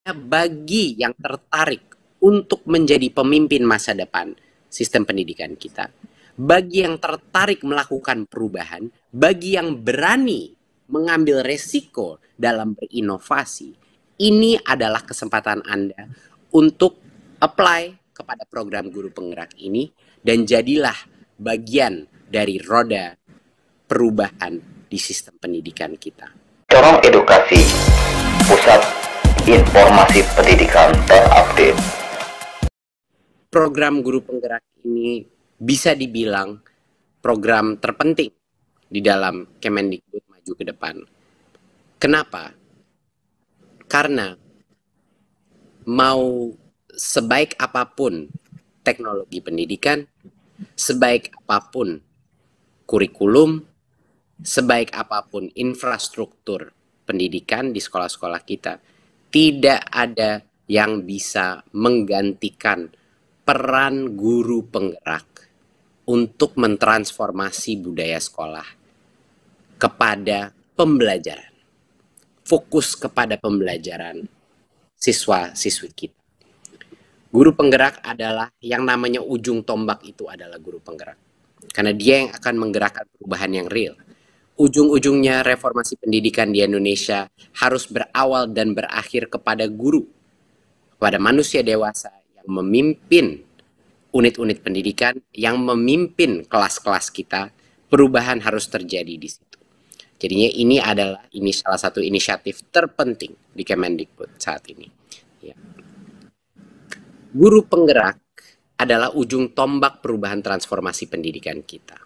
bagi yang tertarik untuk menjadi pemimpin masa depan sistem pendidikan kita, bagi yang tertarik melakukan perubahan, bagi yang berani mengambil resiko dalam berinovasi, ini adalah kesempatan Anda untuk apply kepada program guru penggerak ini dan jadilah bagian dari roda perubahan di sistem pendidikan kita. Corong Edukasi, pusat informasi pendidikan terupdate. Program guru penggerak ini bisa dibilang program terpenting di dalam Kemendikbud maju ke depan. Kenapa? Karena mau sebaik apapun teknologi pendidikan, sebaik apapun kurikulum, sebaik apapun infrastruktur pendidikan di sekolah-sekolah kita, tidak ada yang bisa menggantikan peran guru penggerak untuk mentransformasi budaya sekolah kepada pembelajaran. Fokus kepada pembelajaran siswa-siswi kita. Guru penggerak adalah yang namanya ujung tombak, itu adalah guru penggerak. Karena dia yang akan menggerakkan perubahan yang real. Ujung-ujungnya reformasi pendidikan di Indonesia harus berawal dan berakhir kepada guru, kepada manusia dewasa yang memimpin unit-unit pendidikan, yang memimpin kelas-kelas kita. Perubahan harus terjadi di situ. Jadinya ini salah satu inisiatif terpenting di Kemendikbud saat ini. Ya. Guru penggerak adalah ujung tombak perubahan transformasi pendidikan kita.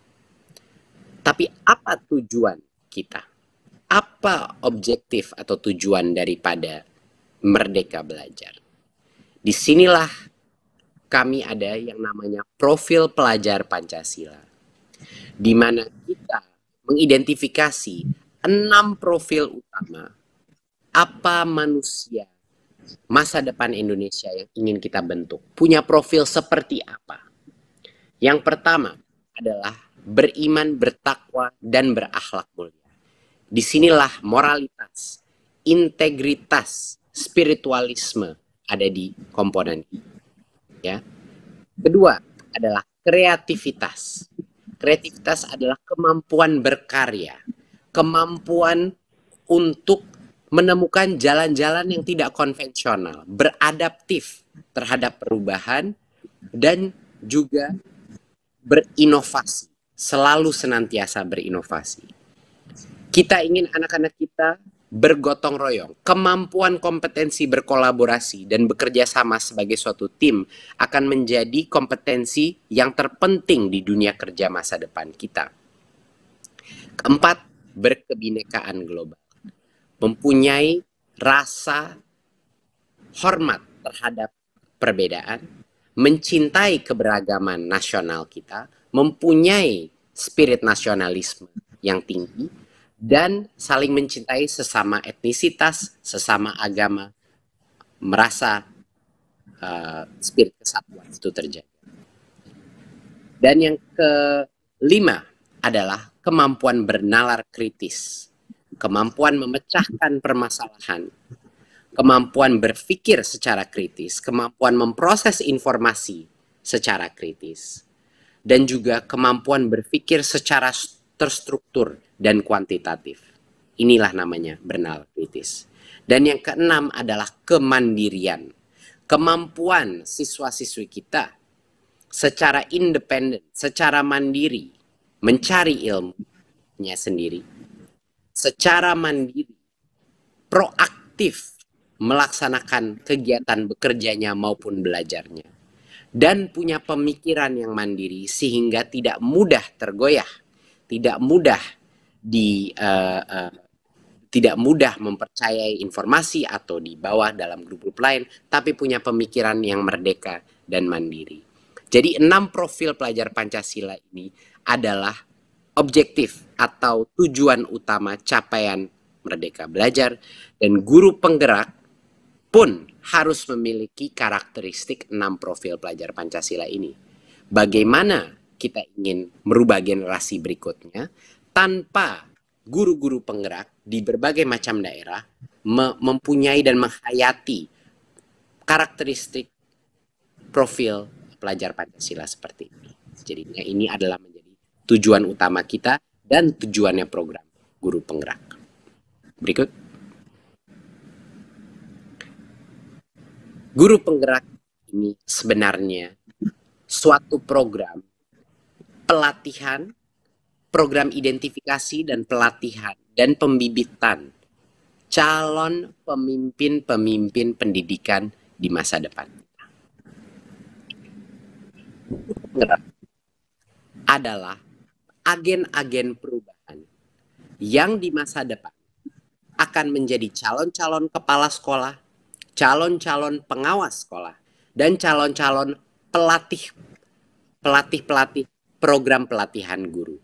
Tapi apa tujuan kita? Apa objektif atau tujuan daripada Merdeka Belajar? Disinilah kami ada yang namanya profil pelajar Pancasila, di mana kita mengidentifikasi 6 profil utama apa manusia masa depan Indonesia yang ingin kita bentuk. Punya profil seperti apa? Yang pertama adalah beriman, bertakwa, dan berakhlak mulia. Disinilah moralitas, integritas, spiritualisme ada di komponen ini. Ya. Kedua adalah kreativitas. Kreativitas adalah kemampuan berkarya, kemampuan untuk menemukan jalan-jalan yang tidak konvensional, beradaptif terhadap perubahan, dan juga berinovasi, selalu senantiasa berinovasi. Kita ingin anak-anak kita bergotong royong, kemampuan kompetensi berkolaborasi dan bekerja sama sebagai suatu tim akan menjadi kompetensi yang terpenting di dunia kerja masa depan kita. Keempat, berkebinekaan global. Mempunyai rasa hormat terhadap perbedaan, mencintai keberagaman nasional kita, mempunyai spirit nasionalisme yang tinggi, dan saling mencintai sesama etnisitas, sesama agama, merasa spirit kesatuan itu terjadi. Dan yang kelima adalah kemampuan bernalar kritis, kemampuan memecahkan permasalahan, kemampuan berpikir secara kritis, kemampuan memproses informasi secara kritis, dan juga kemampuan berpikir secara terstruktur dan kuantitatif. Inilah namanya bernalar kritis. Dan yang keenam adalah kemandirian. Kemampuan siswa-siswi kita secara independen, secara mandiri, mencari ilmunya sendiri, secara mandiri, proaktif melaksanakan kegiatan bekerjanya maupun belajarnya, dan punya pemikiran yang mandiri sehingga tidak mudah tergoyah, tidak mudah tidak mudah mempercayai informasi atau dibawa dalam grup-grup lain, tapi punya pemikiran yang merdeka dan mandiri. Jadi 6 profil pelajar Pancasila ini adalah objektif atau tujuan utama capaian Merdeka Belajar, dan guru penggerak pun harus memiliki karakteristik 6 profil pelajar Pancasila ini. Bagaimana kita ingin merubah generasi berikutnya tanpa guru-guru penggerak di berbagai macam daerah mempunyai dan menghayati karakteristik profil pelajar Pancasila seperti ini. Jadinya ini adalah menjadi tujuan utama kita dan tujuannya program Guru Penggerak. Berikut. Guru Penggerak ini sebenarnya suatu program pelatihan, program identifikasi dan pelatihan dan pembibitan calon pemimpin-pemimpin pendidikan di masa depan. Adalah agen-agen perubahan yang di masa depan akan menjadi calon-calon kepala sekolah, calon-calon pengawas sekolah, dan calon-calon pelatih program pelatihan guru.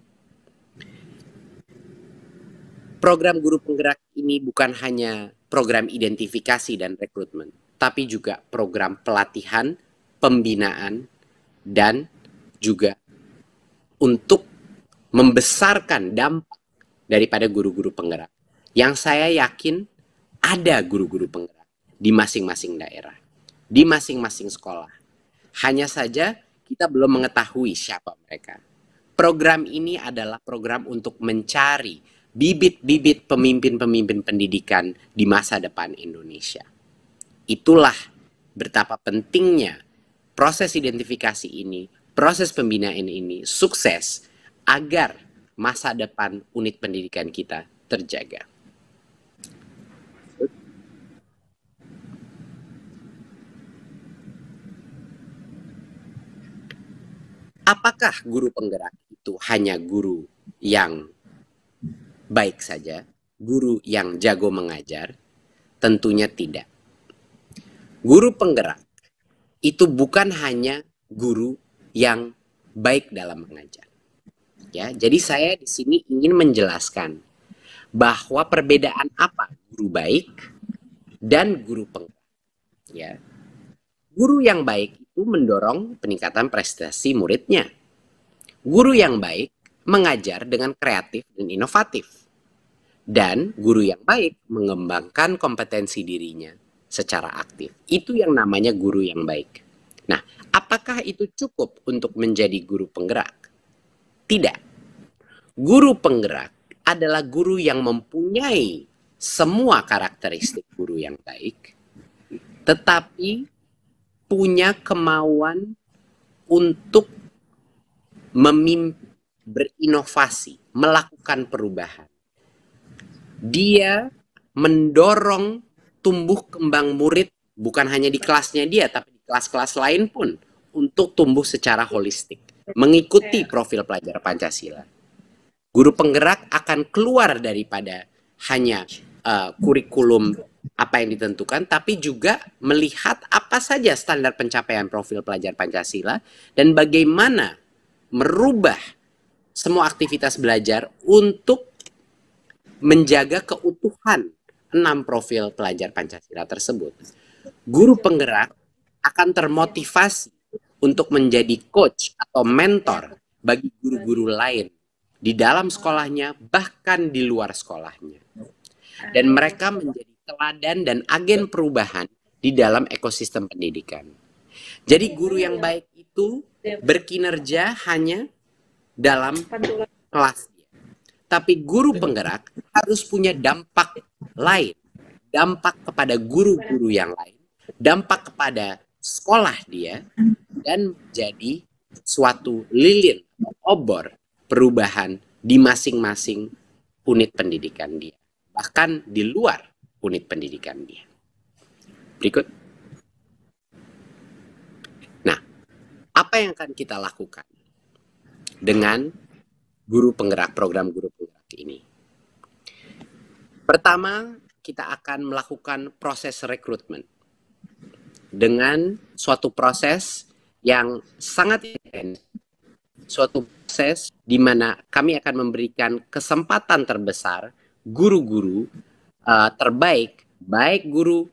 Program Guru Penggerak ini bukan hanya program identifikasi dan rekrutmen, tapi juga program pelatihan, pembinaan, dan juga untuk membesarkan dampak daripada guru-guru penggerak. Yang saya yakin ada guru-guru penggerak di masing-masing daerah, di masing-masing sekolah. Hanya saja kita belum mengetahui siapa mereka. Program ini adalah program untuk mencari bibit-bibit pemimpin-pemimpin pendidikan di masa depan Indonesia. Itulah betapa pentingnya proses identifikasi ini, proses pembinaan ini sukses agar masa depan unit pendidikan kita terjaga. Apakah guru penggerak itu hanya guru yang baik saja, guru yang jago mengajar? Tentunya tidak. Guru penggerak itu bukan hanya guru yang baik dalam mengajar. Ya, jadi saya di sini ingin menjelaskan bahwa perbedaan apa guru baik dan guru penggerak. Ya, guru yang baik itu mendorong peningkatan prestasi muridnya. Guru yang baik mengajar dengan kreatif dan inovatif. Dan guru yang baik mengembangkan kompetensi dirinya secara aktif. Itu yang namanya guru yang baik. Nah, apakah itu cukup untuk menjadi guru penggerak? Tidak. Guru penggerak adalah guru yang mempunyai semua karakteristik guru yang baik, tetapi punya kemauan untuk berinovasi, melakukan perubahan. Dia mendorong tumbuh kembang murid bukan hanya di kelasnya dia, tapi di kelas-kelas lain pun untuk tumbuh secara holistik, mengikuti profil pelajar Pancasila. Guru penggerak akan keluar daripada hanya kurikulum apa yang ditentukan, tapi juga melihat apa saja standar pencapaian profil pelajar Pancasila dan bagaimana merubah semua aktivitas belajar untuk menjaga keutuhan 6 profil pelajar Pancasila tersebut. Guru penggerak akan termotivasi untuk menjadi coach atau mentor bagi guru-guru lain di dalam sekolahnya, bahkan di luar sekolahnya. Dan mereka menjadi teladan dan agen perubahan di dalam ekosistem pendidikan. Jadi guru yang baik itu berkinerja hanya dalam kelasnya. Tapi guru penggerak harus punya dampak lain. Dampak kepada guru-guru yang lain. Dampak kepada sekolah dia. Dan menjadi suatu lilin, obor perubahan di masing-masing unit pendidikan dia. Bahkan di luar unit pendidikan dia. Berikut. Nah, apa yang akan kita lakukan dengan guru penggerak, program guru penggerak ini? Pertama, kita akan melakukan proses rekrutmen dengan suatu proses yang sangat intens. Suatu proses di mana kami akan memberikan kesempatan terbesar guru-guru terbaik, baik guru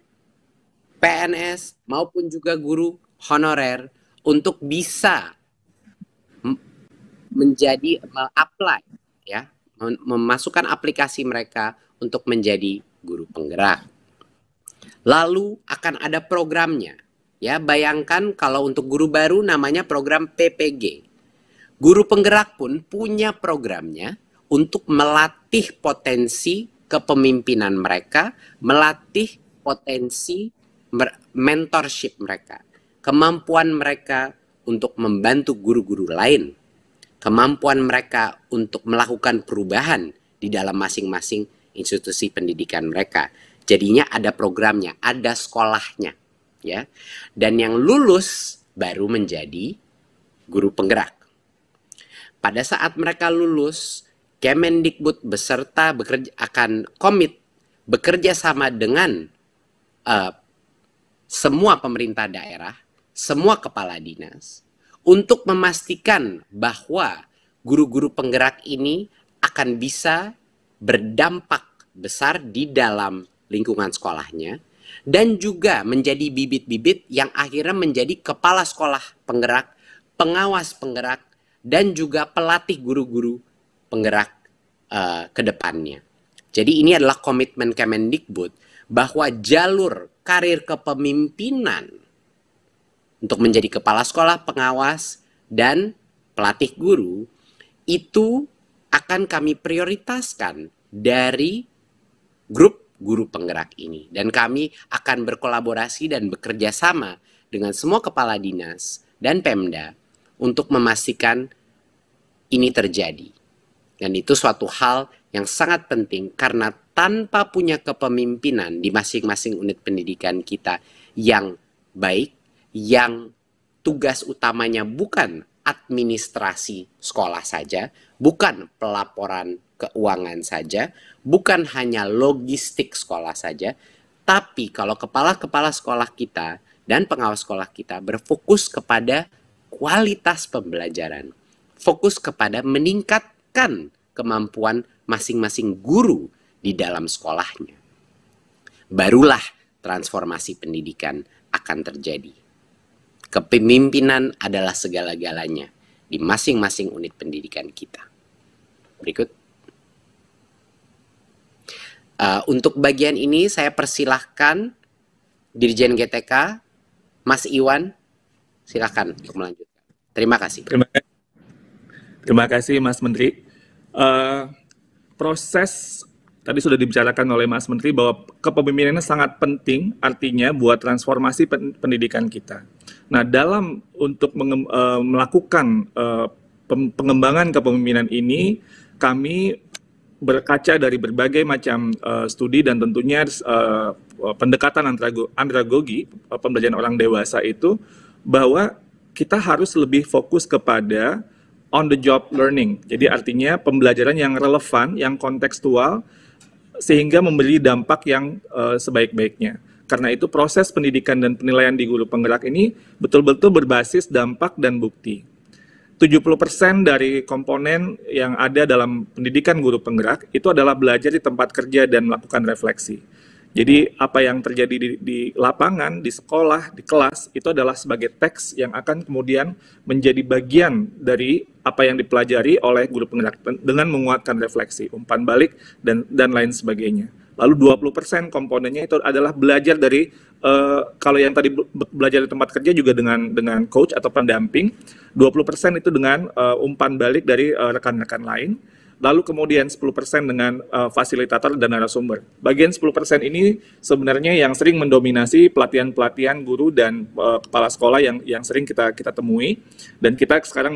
PNS maupun juga guru honorer untuk bisa menjadi apply, ya, memasukkan aplikasi mereka untuk menjadi guru penggerak. Lalu akan ada programnya. Ya, bayangkan kalau untuk guru baru namanya program PPG. Guru penggerak pun punya programnya untuk melatih potensi kepemimpinan mereka, melatih potensi mentorship mereka, kemampuan mereka untuk membantu guru-guru lain, kemampuan mereka untuk melakukan perubahan di dalam masing-masing institusi pendidikan mereka. Jadinya ada programnya, ada sekolahnya, ya. Dan yang lulus baru menjadi guru penggerak. Pada saat mereka lulus, Kemendikbud beserta akan komit bekerja sama dengan semua pemerintah daerah, semua kepala dinas, untuk memastikan bahwa guru-guru penggerak ini akan bisa berdampak besar di dalam lingkungan sekolahnya, dan juga menjadi bibit-bibit yang akhirnya menjadi kepala sekolah penggerak, pengawas penggerak, dan juga pelatih guru-guru penggerak ke depannya. Jadi ini adalah komitmen Kemendikbud bahwa jalur karir kepemimpinan untuk menjadi kepala sekolah, pengawas, dan pelatih guru itu akan kami prioritaskan dari grup guru penggerak ini. Dan kami akan berkolaborasi dan bekerja sama dengan semua kepala dinas dan Pemda untuk memastikan ini terjadi. Dan itu suatu hal yang sangat penting karena tanpa punya kepemimpinan di masing-masing unit pendidikan kita yang baik, yang tugas utamanya bukan administrasi sekolah saja, bukan pelaporan keuangan saja, bukan hanya logistik sekolah saja, tapi kalau kepala-kepala sekolah kita dan pengawas sekolah kita berfokus kepada kualitas pembelajaran, fokus kepada meningkatkan kemampuan masing-masing guru di dalam sekolahnya, barulah transformasi pendidikan akan terjadi. Kepemimpinan adalah segala-galanya di masing-masing unit pendidikan kita. Berikut. Untuk bagian ini saya persilahkan Dirjen GTK, Mas Iwan, silakan untuk melanjutkan. Terima kasih. Terima kasih Mas Menteri. Proses tadi sudah dibicarakan oleh Mas Menteri bahwa kepemimpinannya sangat penting artinya buat transformasi pendidikan kita. Nah, dalam untuk melakukan pengembangan kepemimpinan ini, kami berkaca dari berbagai macam studi dan tentunya pendekatan andragogi pembelajaran orang dewasa itu, bahwa kita harus lebih fokus kepada on the job learning. Jadi artinya pembelajaran yang relevan, yang kontekstual, sehingga memberi dampak yang sebaik-baiknya. Karena itu proses pendidikan dan penilaian di guru penggerak ini betul-betul berbasis dampak dan bukti. 70% dari komponen yang ada dalam pendidikan guru penggerak itu adalah belajar di tempat kerja dan melakukan refleksi. Jadi apa yang terjadi di lapangan, di sekolah, di kelas, itu adalah sebagai teks yang akan kemudian menjadi bagian dari apa yang dipelajari oleh guru penggerak dengan menguatkan refleksi, umpan balik, dan lain sebagainya. Lalu 20% komponennya itu adalah belajar dari, kalau yang tadi belajar di tempat kerja juga dengan coach atau pendamping, 20% itu dengan umpan balik dari rekan-rekan lain. Lalu kemudian 10% dengan fasilitator dan narasumber. Bagian 10% ini sebenarnya yang sering mendominasi pelatihan-pelatihan guru dan kepala sekolah yang sering kita temui, dan kita sekarang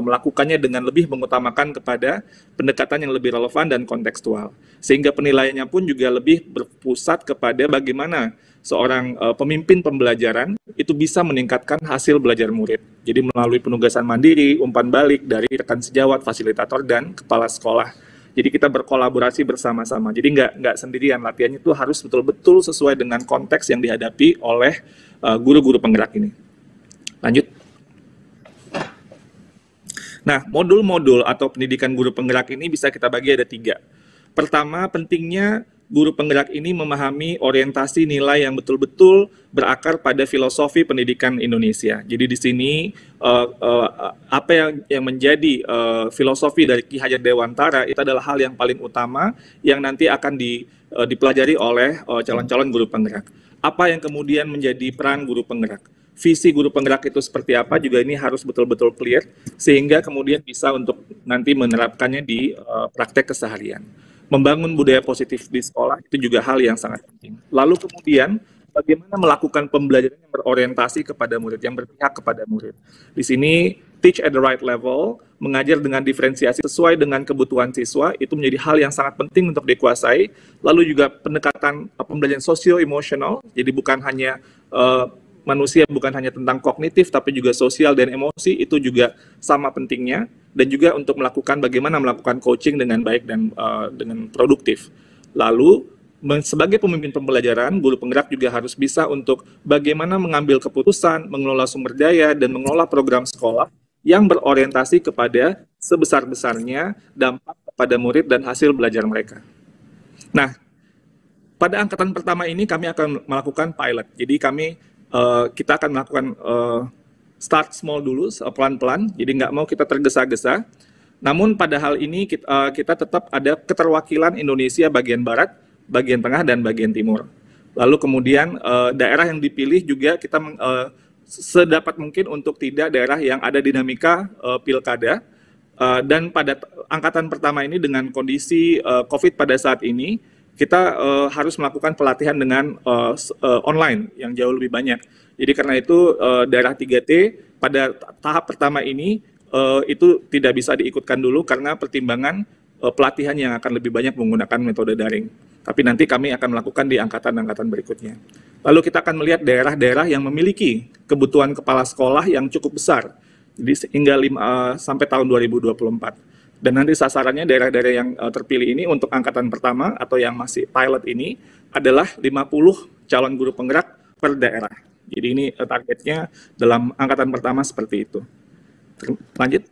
melakukannya dengan lebih mengutamakan kepada pendekatan yang lebih relevan dan kontekstual. Sehingga penilaiannya pun juga lebih berpusat kepada bagaimana seorang pemimpin pembelajaran itu bisa meningkatkan hasil belajar murid. Jadi melalui penugasan mandiri, umpan balik dari rekan sejawat, fasilitator, dan kepala sekolah. Jadi kita berkolaborasi bersama-sama. Jadi nggak sendirian, latihannya itu harus betul-betul sesuai dengan konteks yang dihadapi oleh guru-guru penggerak ini. Lanjut. Nah, modul-modul atau pendidikan guru penggerak ini bisa kita bagi ada 3. Pertama, pentingnya guru penggerak ini memahami orientasi nilai yang betul-betul berakar pada filosofi pendidikan Indonesia. Jadi di sini apa yang menjadi filosofi dari Ki Hajar Dewantara itu adalah hal yang paling utama yang nanti akan dipelajari oleh calon-calon guru penggerak. Apa yang kemudian menjadi peran guru penggerak? Visi guru penggerak itu seperti apa juga ini harus betul-betul clear sehingga kemudian bisa untuk nanti menerapkannya di praktek keseharian. Membangun budaya positif di sekolah itu juga hal yang sangat penting. Lalu kemudian bagaimana melakukan pembelajaran yang berorientasi kepada murid, yang berpihak kepada murid. Di sini teach at the right level, mengajar dengan diferensiasi sesuai dengan kebutuhan siswa, itu menjadi hal yang sangat penting untuk dikuasai. Lalu juga pendekatan pembelajaran sosio-emosional, jadi bukan hanya manusia bukan hanya tentang kognitif, tapi juga sosial dan emosi, itu juga sama pentingnya. Dan juga untuk melakukan bagaimana melakukan coaching dengan baik dan dengan produktif. Lalu, sebagai pemimpin pembelajaran, guru penggerak juga harus bisa untuk bagaimana mengambil keputusan, mengelola sumber daya, dan mengelola program sekolah yang berorientasi kepada sebesar-besarnya dampak kepada murid dan hasil belajar mereka. Nah, pada angkatan pertama ini kami akan melakukan pilot. Jadi kita akan melakukan start small dulu, pelan-pelan. Jadi nggak mau kita tergesa-gesa. Namun pada hal ini kita tetap ada keterwakilan Indonesia bagian barat, bagian tengah, dan bagian timur. Lalu kemudian daerah yang dipilih juga kita sedapat mungkin untuk tidak daerah yang ada dinamika pilkada. Dan pada angkatan pertama ini dengan kondisi COVID pada saat ini, kita harus melakukan pelatihan dengan online yang jauh lebih banyak. Jadi karena itu daerah 3T pada tahap pertama ini itu tidak bisa diikutkan dulu karena pertimbangan pelatihan yang akan lebih banyak menggunakan metode daring. Tapi nanti kami akan melakukan di angkatan-angkatan berikutnya. Lalu kita akan melihat daerah-daerah yang memiliki kebutuhan kepala sekolah yang cukup besar. Jadi hingga sampai tahun 2024. Dan nanti sasarannya daerah-daerah yang terpilih ini untuk angkatan pertama atau yang masih pilot ini adalah 50 calon guru penggerak per daerah. Jadi ini targetnya dalam angkatan pertama seperti itu. Lanjut.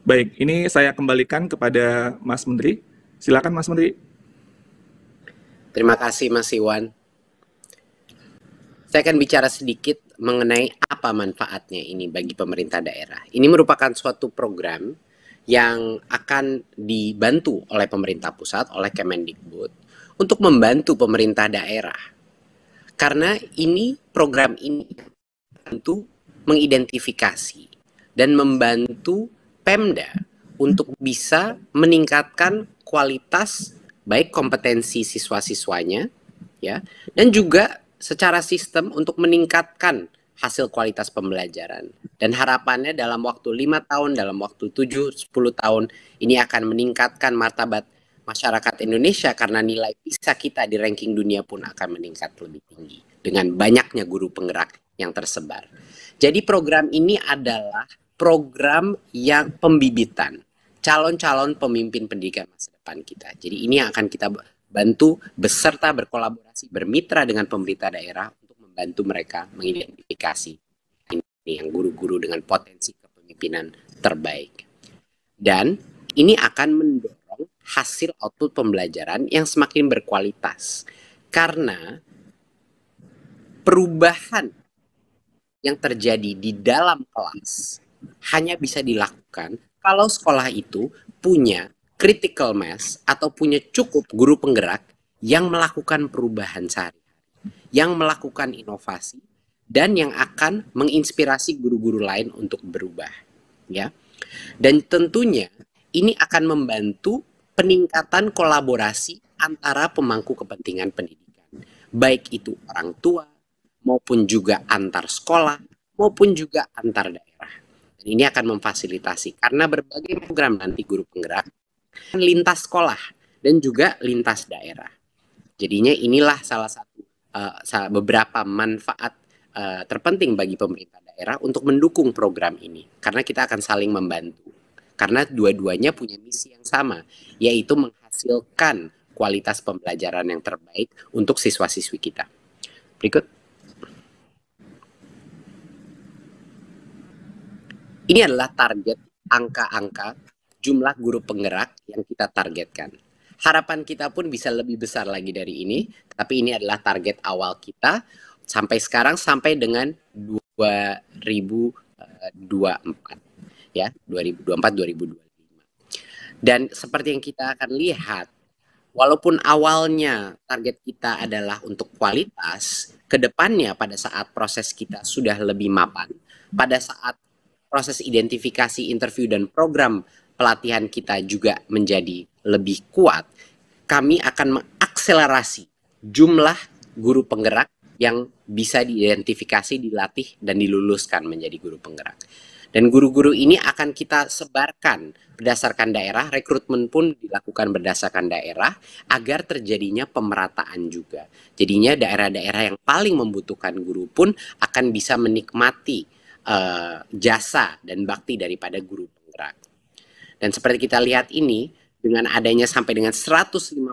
Baik, ini saya kembalikan kepada Mas Menteri. Silakan Mas Menteri. Terima kasih Mas Iwan. Saya akan bicara sedikit mengenai apa manfaatnya ini bagi pemerintah daerah. Ini merupakan suatu program yang akan dibantu oleh pemerintah pusat, oleh Kemendikbud, untuk membantu pemerintah daerah. Karena program ini untuk mengidentifikasi dan membantu Pemda untuk bisa meningkatkan kualitas baik kompetensi siswa-siswanya, ya, dan juga secara sistem untuk meningkatkan hasil kualitas pembelajaran. Dan harapannya dalam waktu 5 tahun, dalam waktu 7-10 tahun, ini akan meningkatkan martabat masyarakat Indonesia karena nilai PISA kita di ranking dunia pun akan meningkat lebih tinggi dengan banyaknya guru penggerak yang tersebar. Jadi program ini adalah program yang pembibitan calon-calon pemimpin pendidikan masa depan kita. Jadi ini yang akan kita bantu beserta berkolaborasi bermitra dengan pemerintah daerah untuk membantu mereka mengidentifikasi ini yang guru-guru dengan potensi kepemimpinan terbaik. Dan ini akan mendorong hasil output pembelajaran yang semakin berkualitas. Karena perubahan yang terjadi di dalam kelas hanya bisa dilakukan kalau sekolah itu punya critical mass atau punya cukup guru penggerak yang melakukan perubahan sehari-hari, yang melakukan inovasi dan yang akan menginspirasi guru-guru lain untuk berubah, ya. Dan tentunya ini akan membantu peningkatan kolaborasi antara pemangku kepentingan pendidikan, baik itu orang tua maupun juga antar sekolah maupun juga antar daerah. Dan ini akan memfasilitasi karena berbagai program nanti guru penggerak lintas sekolah dan juga lintas daerah. Jadinya inilah salah satu beberapa manfaat terpenting bagi pemerintah daerah untuk mendukung program ini. Karena kita akan saling membantu. Karena dua-duanya punya misi yang sama, yaitu menghasilkan kualitas pembelajaran yang terbaik untuk siswa-siswi kita. Berikut. Ini adalah target angka-angka jumlah guru penggerak yang kita targetkan. Harapan kita pun bisa lebih besar lagi dari ini, tapi ini adalah target awal kita sampai sekarang sampai dengan 2024 ya, 2024-2025. Dan seperti yang kita akan lihat, walaupun awalnya target kita adalah untuk kualitas, kedepannya pada saat proses kita sudah lebih mapan, pada saat proses identifikasi, interview, dan program pelatihan kita juga menjadi lebih kuat, kami akan mengakselerasi jumlah guru penggerak yang bisa diidentifikasi, dilatih, dan diluluskan menjadi guru penggerak. Dan guru-guru ini akan kita sebarkan berdasarkan daerah, rekrutmen pun dilakukan berdasarkan daerah, agar terjadinya pemerataan juga. Jadinya daerah-daerah yang paling membutuhkan guru pun akan bisa menikmati jasa dan bakti daripada guru penggerak. Dan seperti kita lihat ini, dengan adanya sampai dengan 150.000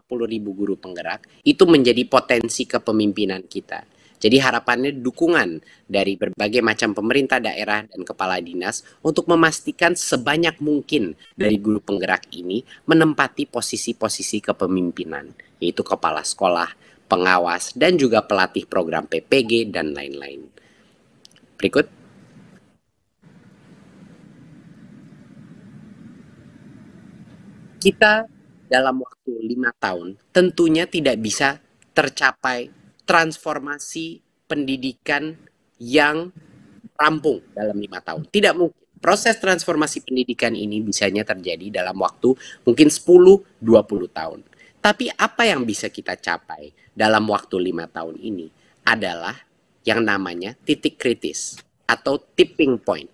guru penggerak, itu menjadi potensi kepemimpinan kita. Jadi harapannya dukungan dari berbagai macam pemerintah daerah dan kepala dinas untuk memastikan sebanyak mungkin dari guru penggerak ini menempati posisi-posisi kepemimpinan, yaitu kepala sekolah, pengawas, dan juga pelatih program PPG, dan lain-lain. Berikut. Kita dalam waktu 5 tahun tentunya tidak bisa tercapai transformasi pendidikan yang rampung dalam 5 tahun. Tidak mungkin. Proses transformasi pendidikan ini bisanya terjadi dalam waktu mungkin 10-20 tahun. Tapi apa yang bisa kita capai dalam waktu 5 tahun ini adalah yang namanya titik kritis atau tipping point,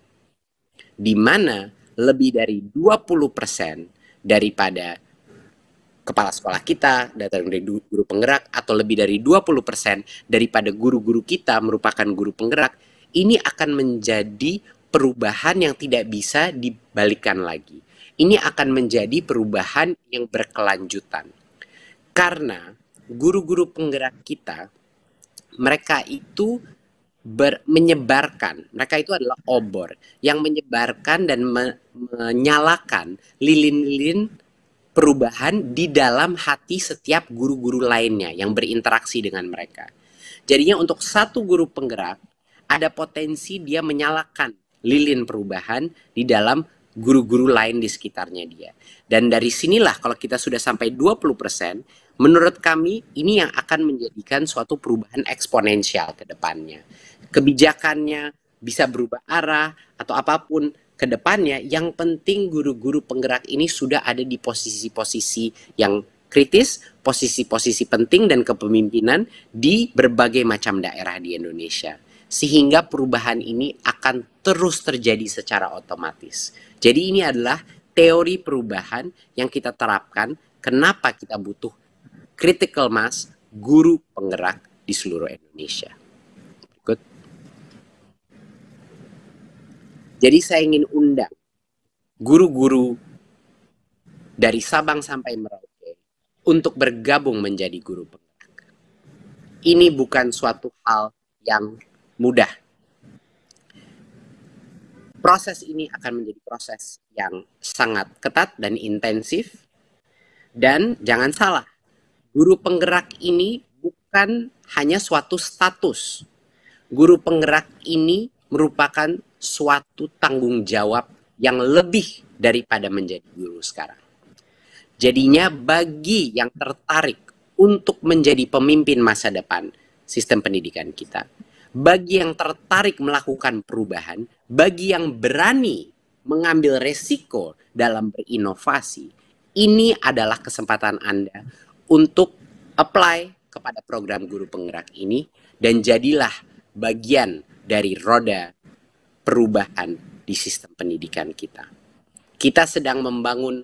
di mana lebih dari 20% daripada kepala sekolah kita, dari guru penggerak, atau lebih dari 20% daripada guru-guru kita merupakan guru penggerak, ini akan menjadi perubahan yang tidak bisa dibalikkan lagi. Ini akan menjadi perubahan yang berkelanjutan. Karena guru-guru penggerak kita, mereka itu menyebarkan, mereka itu adalah obor yang menyebarkan dan menyalakan lilin-lilin perubahan di dalam hati setiap guru-guru lainnya yang berinteraksi dengan mereka. Jadinya untuk satu guru penggerak, ada potensi dia menyalakan lilin perubahan di dalam guru-guru lain di sekitarnya dia. Dan dari sinilah kalau kita sudah sampai 20%, menurut kami ini yang akan menjadikan suatu perubahan eksponensial ke depannya. Kebijakannya bisa berubah arah atau apapun ke depannya, yang penting guru-guru penggerak ini sudah ada di posisi-posisi yang kritis, posisi-posisi penting dan kepemimpinan di berbagai macam daerah di Indonesia. Sehingga perubahan ini akan terus terjadi secara otomatis. Jadi ini adalah teori perubahan yang kita terapkan, kenapa kita butuh critical mass guru penggerak di seluruh Indonesia. Berikut. Jadi saya ingin undang guru-guru dari Sabang sampai Merauke untuk bergabung menjadi guru penggerak. Ini bukan suatu hal yang mudah. Proses ini akan menjadi proses yang sangat ketat dan intensif. Dan jangan salah, guru penggerak ini bukan hanya suatu status. Guru penggerak ini merupakan suatu tanggung jawab yang lebih daripada menjadi guru sekarang. Jadinya bagi yang tertarik untuk menjadi pemimpin masa depan sistem pendidikan kita, bagi yang tertarik melakukan perubahan, bagi yang berani mengambil resiko dalam berinovasi, ini adalah kesempatan Anda untuk apply kepada program guru penggerak ini dan jadilah bagian dari roda perubahan di sistem pendidikan kita. Kita sedang membangun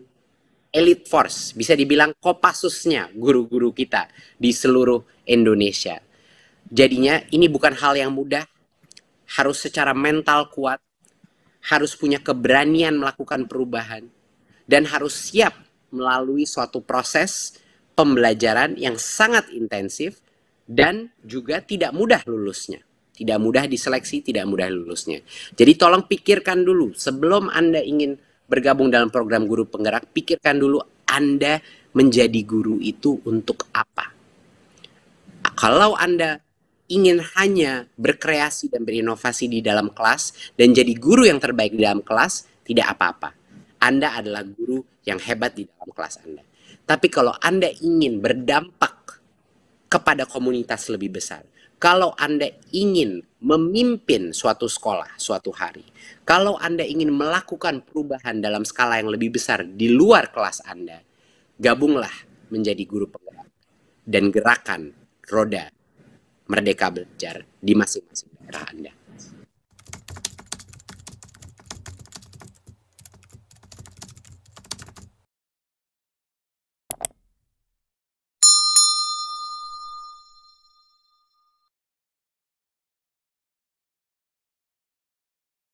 elite force, bisa dibilang Kopassusnya guru-guru kita di seluruh Indonesia. Jadinya ini bukan hal yang mudah, harus secara mental kuat, harus punya keberanian melakukan perubahan, dan harus siap melalui suatu proses pembelajaran yang sangat intensif dan juga tidak mudah lulusnya. Tidak mudah diseleksi, tidak mudah lulusnya. Jadi tolong pikirkan dulu, sebelum Anda ingin bergabung dalam program guru penggerak, pikirkan dulu Anda menjadi guru itu untuk apa. Kalau Anda ingin hanya berkreasi dan berinovasi di dalam kelas dan jadi guru yang terbaik di dalam kelas, tidak apa-apa. Anda adalah guru yang hebat di dalam kelas Anda. Tapi kalau Anda ingin berdampak kepada komunitas lebih besar, kalau Anda ingin memimpin suatu sekolah suatu hari, kalau Anda ingin melakukan perubahan dalam skala yang lebih besar di luar kelas Anda, gabunglah menjadi guru penggerak dan gerakan roda Merdeka Belajar di masing-masing daerah Anda.